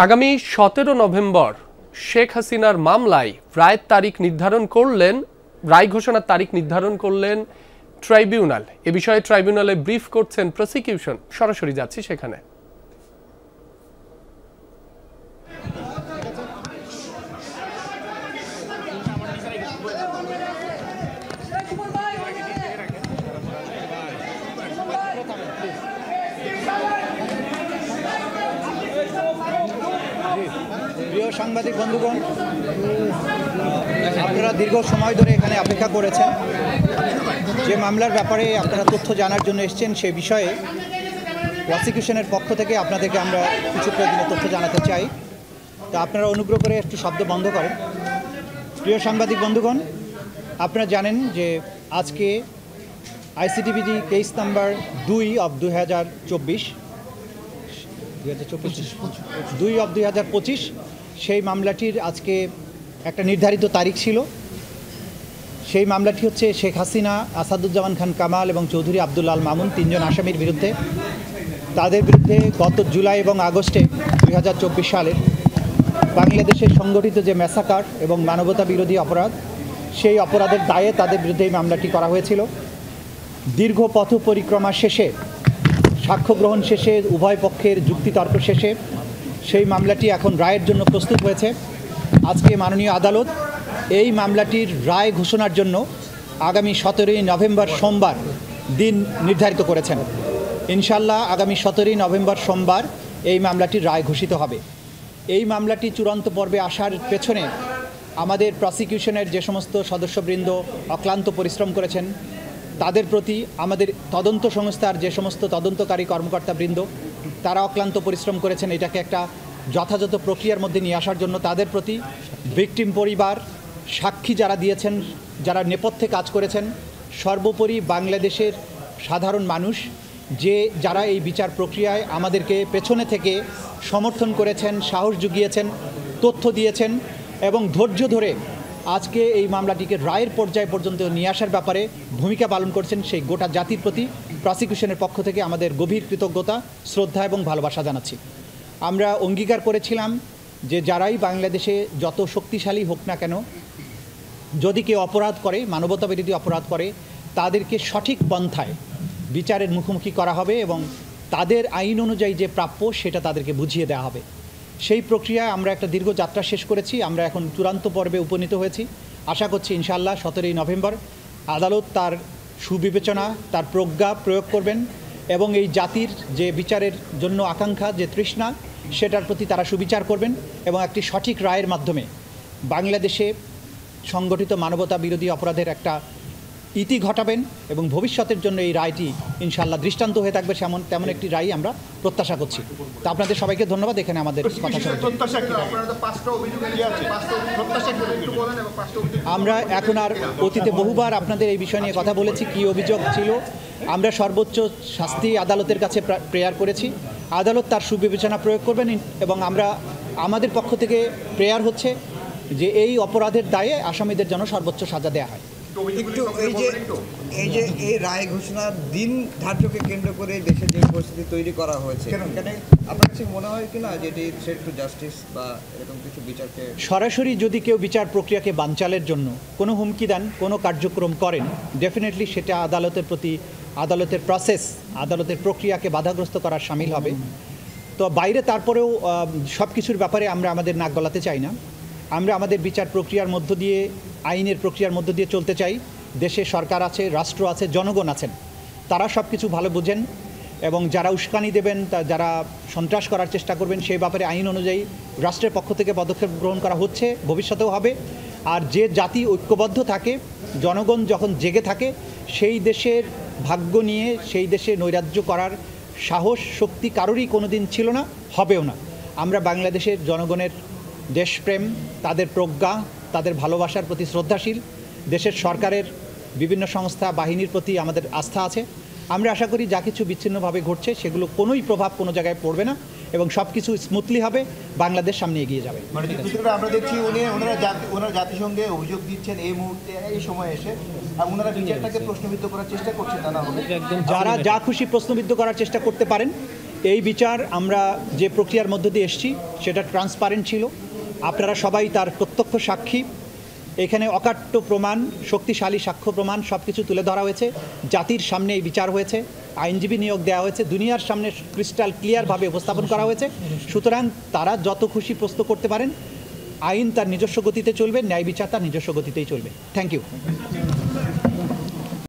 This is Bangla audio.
আগামী 17 নভেম্বর শেখ হাসিনার মামলায় রায় ঘোষণার তারিখ নির্ধারণ করলেন ট্রাইব্যুনাল। এ বিষয়ে ট্রাইব্যুনালে ব্রিফ করছেন প্রসিকিউশন। সরাসরি যাচ্ছি সেখানে। প্রিয় সাংবাদিক বন্ধুগণ, আপনারা দীর্ঘ সময় ধরে এখানে অপেক্ষা করেছেন। যে মামলার ব্যাপারে আপনারা তথ্য জানার জন্য এসেছেন সে বিষয়ে প্রসিকিউশনের পক্ষ থেকে আপনাদেরকে আমরা কিছু প্রয়োজনীয় তথ্য জানাতে চাই। তা আপনারা অনুগ্রহ করে একটু শব্দ বন্ধ করেন। প্রিয় সাংবাদিক বন্ধুগণ, আপনারা জানেন যে আজকে আইসিটিভিজি কেস নাম্বার 2/2025 সেই মামলাটির আজকে একটা নির্ধারিত তারিখ ছিল। সেই মামলাটি হচ্ছে শেখ হাসিনা, আসাদুজ্জামান খান কামাল এবং চৌধুরী আব্দুল আল মামুন, তিনজন আসামির বিরুদ্ধে। তাদের বিরুদ্ধে গত জুলাই এবং আগস্টে 2024 সালের বাংলাদেশে সংগঠিত যে ম্যাসাকার এবং মানবতা বিরোধী অপরাধ, সেই অপরাধের দায়ে তাদের বিরুদ্ধে এই মামলাটি করা হয়েছিল। দীর্ঘ পথ পরিক্রমা শেষে, সাক্ষ্য গ্রহণ শেষে, উভয় পক্ষের যুক্তিতর্ক শেষে সেই মামলাটি এখন রায়ের জন্য প্রস্তুত হয়েছে। আজকে মাননীয় আদালত এই মামলাটির রায় ঘোষণার জন্য আগামী 17 নভেম্বর সোমবার দিন নির্ধারিত করেছেন। ইনশাল্লাহ আগামী 17 নভেম্বর সোমবার এই মামলাটির রায় ঘোষিত হবে। এই মামলাটি চূড়ান্ত পর্বে আসার পেছনে আমাদের প্রসিকিউশনের যে সমস্ত সদস্যবৃন্দ অক্লান্ত পরিশ্রম করেছেন তাদের প্রতি, আমাদের তদন্ত সংস্থার যে সমস্ত তদন্তকারী কর্মকর্তাবৃন্দ তারা অক্লান্ত পরিশ্রম করেছেন এটাকে একটা যথাযথ প্রক্রিয়ার মধ্যে নিয়ে আসার জন্য, তাদের প্রতি, ভিকটিম পরিবার, সাক্ষী যারা দিয়েছেন, যারা নেপথ্যে কাজ করেছেন, সর্বোপরি বাংলাদেশের সাধারণ মানুষ যারা এই বিচার প্রক্রিয়ায় আমাদেরকে পেছনে থেকে সমর্থন করেছেন, সাহস জুগিয়েছেন, তথ্য দিয়েছেন এবং ধৈর্য ধরে আজকে এই মামলাটিকে রায়ের পর্যায় পর্যন্ত নিয়ে আসার ব্যাপারে ভূমিকা পালন করছেন, সেই গোটা জাতির প্রতি প্রসিকিউশনের পক্ষ থেকে আমাদের গভীর কৃতজ্ঞতা, শ্রদ্ধা এবং ভালোবাসা জানাচ্ছি। আমরা অঙ্গীকার করেছিলাম যে যারাই বাংলাদেশে যত শক্তিশালী হোক না কেন, যদি কেউ অপরাধ করে, মানবতা বিরোধী অপরাধ করে, তাদেরকে সঠিক পন্থায় বিচারের মুখোমুখি করা হবে এবং তাদের আইন অনুযায়ী যে প্রাপ্য সেটা তাদেরকে বুঝিয়ে দেওয়া হবে। সেই প্রক্রিয়ায় আমরা একটা দীর্ঘ যাত্রা শেষ করেছি। আমরা এখন চূড়ান্ত পর্বে উপনীত হয়েছি। আশা করছি ইনশাআল্লাহ 17 নভেম্বর আদালত তার সুবিবেচনা, তার প্রজ্ঞা প্রয়োগ করবেন এবং এই জাতির যে বিচারের জন্য আকাঙ্ক্ষা, যে তৃষ্ণা, সেটার প্রতি তারা সুবিচার করবেন এবং একটি সঠিক রায়ের মাধ্যমে বাংলাদেশে সংগঠিত মানবতা বিরোধী অপরাধের একটা ইতি ঘটাবেন এবং ভবিষ্যতের জন্য এই রায়টি ইনশাআল্লাহ দৃষ্টান্ত হয়ে থাকবে তেমন একটি রায় আমরা প্রত্যাশা করছি। তা আপনাদের সবাইকে ধন্যবাদ এখানে আমাদের কথা শুনে। আমরা এখন আর অতীতে বহুবার আপনাদের এই বিষয় নিয়ে কথা বলেছি, কি অভিযোগ ছিল। আমরা সর্বোচ্চ শাস্তি আদালতের কাছে প্রেয়ার করেছি। আদালত তার সুবিবেচনা প্রয়োগ করবেন এবং আমাদের পক্ষ থেকে প্রেয়ার হচ্ছে যে এই অপরাধের দায়ে আসামিদের জন্য সর্বোচ্চ সাজা দেওয়া হয়। একটু এই যে রায় ঘোষণার দিন ধার্যকে কেন্দ্র করে দেশে যে পরিস্থিতি তৈরি করা হয়েছে, এখানে আপনার কাছে মনে হয় কিনা যে এটি থ্রেট টু জাস্টিস বা এরকম কিছু বিচারকে সরাসরি যদি কেউ বিচার প্রক্রিয়াকে বানচালের জন্য কোনো হুমকি দেন, কোনো কার্যক্রম করেন, ডেফিনেটলি সেটা আদালতের প্রতি, আদালতের প্রসেস, আদালতের প্রক্রিয়াকে বাধাগ্রস্ত করার শামিল হবে। তো বাইরে তারপরেও সব কিছুর ব্যাপারে আমরা আমাদের নাক গলাতে চাই না। আমরা আমাদের বিচার প্রক্রিয়ার মধ্য দিয়ে, আইনের প্রক্রিয়ার মধ্য দিয়ে চলতে চাই। দেশে সরকার আছে, রাষ্ট্র আছে, জনগণ আছেন, তারা সব কিছু ভালো বোঝেন এবং যারা উস্কানি দেবেন, যারা সন্ত্রাস করার চেষ্টা করবেন, সেই ব্যাপারে আইন অনুযায়ী রাষ্ট্রের পক্ষ থেকে পদক্ষেপ গ্রহণ করা হচ্ছে, ভবিষ্যতেও হবে। আর যে জাতি ঐক্যবদ্ধ থাকে, জনগণ যখন জেগে থাকে, সেই দেশের ভাগ্য নিয়ে সেই দেশে নৈরাজ্য করার সাহস, শক্তি কারোরই কোনো দিন ছিল না, হবেও না। আমরা বাংলাদেশের জনগণের দেশপ্রেম, তাদের প্রজ্ঞা, তাদের ভালোবাসার প্রতি শ্রদ্ধাশীল। দেশের সরকারের বিভিন্ন সংস্থা, বাহিনীর প্রতি আমাদের আস্থা আছে। আমরা আশা করি যা কিছু বিচ্ছিন্নভাবে ঘটছে সেগুলো কোনোই প্রভাব কোনো জায়গায় পড়বে না এবং সব কিছু স্মুথলি হবে, বাংলাদেশ সামনে এগিয়ে যাবে। আমরা দেখছি ওনারা জাতিসংঘে অভিযোগ দিচ্ছেন এই মুহূর্তে, এই সময় এসে ওনারা বিচারটাকে প্রশ্নবিদ্ধ করার চেষ্টা করছেন। যারা যা খুশি প্রশ্নবিদ্ধ করার চেষ্টা করতে পারেন, এই বিচার আমরা যে প্রক্রিয়ার মধ্য দিয়ে এসেছি সেটা ট্রান্সপারেন্ট ছিল, আপনারা সবাই তার প্রত্যক্ষ সাক্ষী। এখানে অকাট্য প্রমাণ, শক্তিশালী সাক্ষ্য প্রমাণ সব কিছু তুলে ধরা হয়েছে, জাতির সামনে এই বিচার হয়েছে, আইনজীবী নিয়োগ দেওয়া হয়েছে, দুনিয়ার সামনে ক্রিস্টাল ক্লিয়ারভাবে উপস্থাপন করা হয়েছে। সুতরাং তারা যত খুশি প্রশ্ন করতে পারেন, আইন তার নিজস্ব গতিতে চলবে, ন্যায় বিচার তার নিজস্ব গতিতেই চলবে। Thank you.